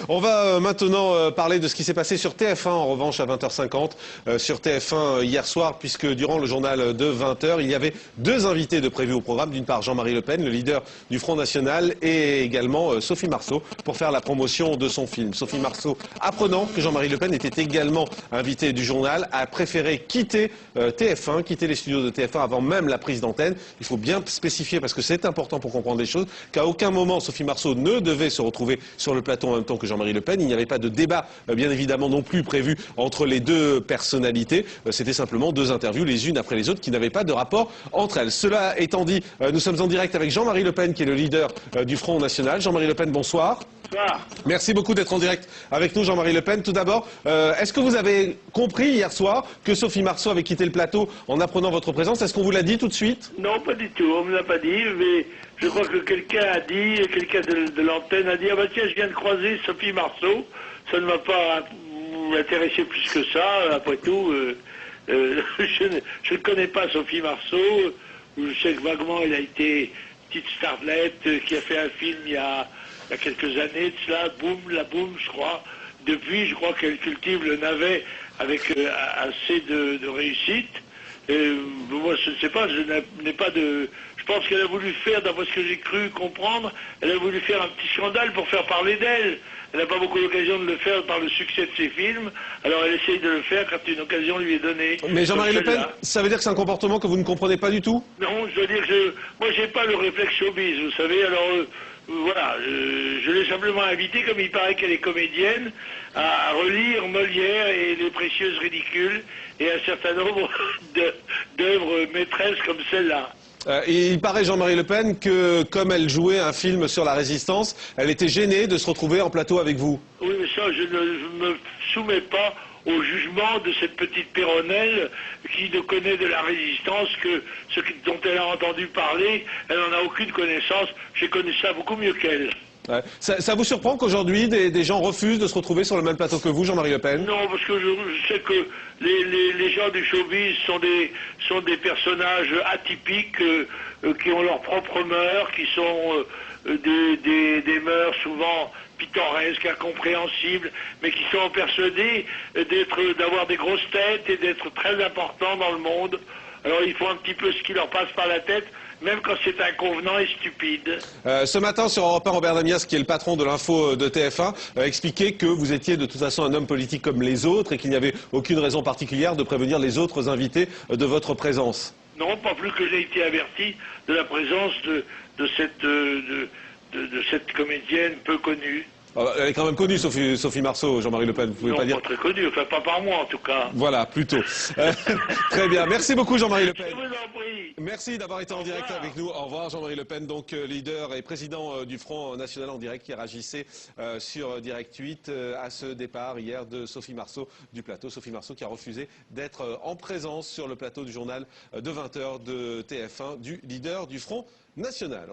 On va maintenant parler de ce qui s'est passé sur TF1, en revanche, à 20h50, sur TF1 hier soir, puisque durant le journal de 20h, il y avait deux invités de prévus au programme. D'une part, Jean-Marie Le Pen, le leader du Front National, et également Sophie Marceau, pour faire la promotion de son film. Sophie Marceau, apprenant que Jean-Marie Le Pen était également invité du journal, a préféré quitter TF1, quitter les studios de TF1 avant même la prise d'antenne. Il faut bien spécifier, parce que c'est important pour comprendre les choses, qu'à aucun moment Sophie Marceau ne devait se retrouver sur le plateau en même temps que Jean-Marie Le Pen. Il n'y avait pas de débat, bien évidemment, non plus prévu entre les deux personnalités. C'était simplement deux interviews, les unes après les autres, qui n'avaient pas de rapport entre elles. Cela étant dit, nous sommes en direct avec Jean-Marie Le Pen, qui est le leader du Front National. Jean-Marie Le Pen, bonsoir. Bonsoir. Merci beaucoup d'être en direct avec nous, Jean-Marie Le Pen. Tout d'abord, est-ce que vous avez compris hier soir que Sophie Marceau avait quitté le plateau en apprenant votre présence? Est-ce qu'on vous l'a dit tout de suite? Non, pas du tout, on ne me l'a pas dit, mais je crois que quelqu'un a dit, quelqu'un de l'antenne a dit, ah bah tiens, je viens de croiser Sophie Marceau, ça ne m'a pas intéressé plus que ça, après tout, je ne connais pas Sophie Marceau, je sais que vaguement elle a été petite starlette qui a fait un film il y a quelques années de cela, Boum, la Boum, je crois. Depuis, je crois qu'elle cultive le navet avec assez de réussite. Moi, je ne sais pas, je n'ai pas de... Je pense qu'elle a voulu faire, d'après ce que j'ai cru comprendre, elle a voulu faire un petit scandale pour faire parler d'elle. Elle n'a pas beaucoup l'occasion de le faire par le succès de ses films, alors elle essaye de le faire quand une occasion lui est donnée. Mais Jean-Marie Le Pen, ça veut dire que c'est un comportement que vous ne comprenez pas du tout? Non, je veux dire que moi, j'ai pas le réflexe showbiz, vous savez, alors... voilà, je l'ai simplement invitée, comme il paraît qu'elle est comédienne, à relire Molière et Les Précieuses Ridicules et un certain nombre d'œuvres maîtresses comme celle-là. Il paraît, Jean-Marie Le Pen, que comme elle jouait un film sur la résistance, elle était gênée de se retrouver en plateau avec vous. Oui, mais ça, je ne me soumets pas au jugement de cette petite Péronnelle qui ne connaît de la résistance que ce dont elle a entendu parler. Elle n'en a aucune connaissance. J'ai connu ça beaucoup mieux qu'elle. Ça vous surprend qu'aujourd'hui des gens refusent de se retrouver sur le même plateau que vous, Jean-Marie Le Pen? Non, parce que je sais que les gens du showbiz sont des personnages atypiques qui ont leurs propres mœurs, qui sont des mœurs souvent pittoresques, incompréhensibles, mais qui sont persuadés d'avoir des grosses têtes et d'être très importants dans le monde. Alors il faut un petit peu ce qui leur passe par la tête, même quand c'est inconvenant et stupide. Ce matin sur Europe 1, Robert Damias, qui est le patron de l'info de TF1, a expliqué que vous étiez de toute façon un homme politique comme les autres et qu'il n'y avait aucune raison particulière de prévenir les autres invités de votre présence. Non, pas plus que j'ai été averti de la présence de cette comédienne peu connue. Elle est quand même connue, Sophie Marceau, Jean-Marie Le Pen, vous pouvez non, pas dire... pas très connue, enfin pas par moi en tout cas. Voilà, plutôt. Très bien, merci beaucoup Jean-Marie Le Pen. Je vous en prie. Merci d'avoir été en direct avec nous. Au revoir Jean-Marie Le Pen, donc leader et président du Front National en direct, qui réagissait sur Direct 8 à ce départ hier de Sophie Marceau du plateau. Sophie Marceau qui a refusé d'être en présence sur le plateau du journal de 20h de TF1 du leader du Front National.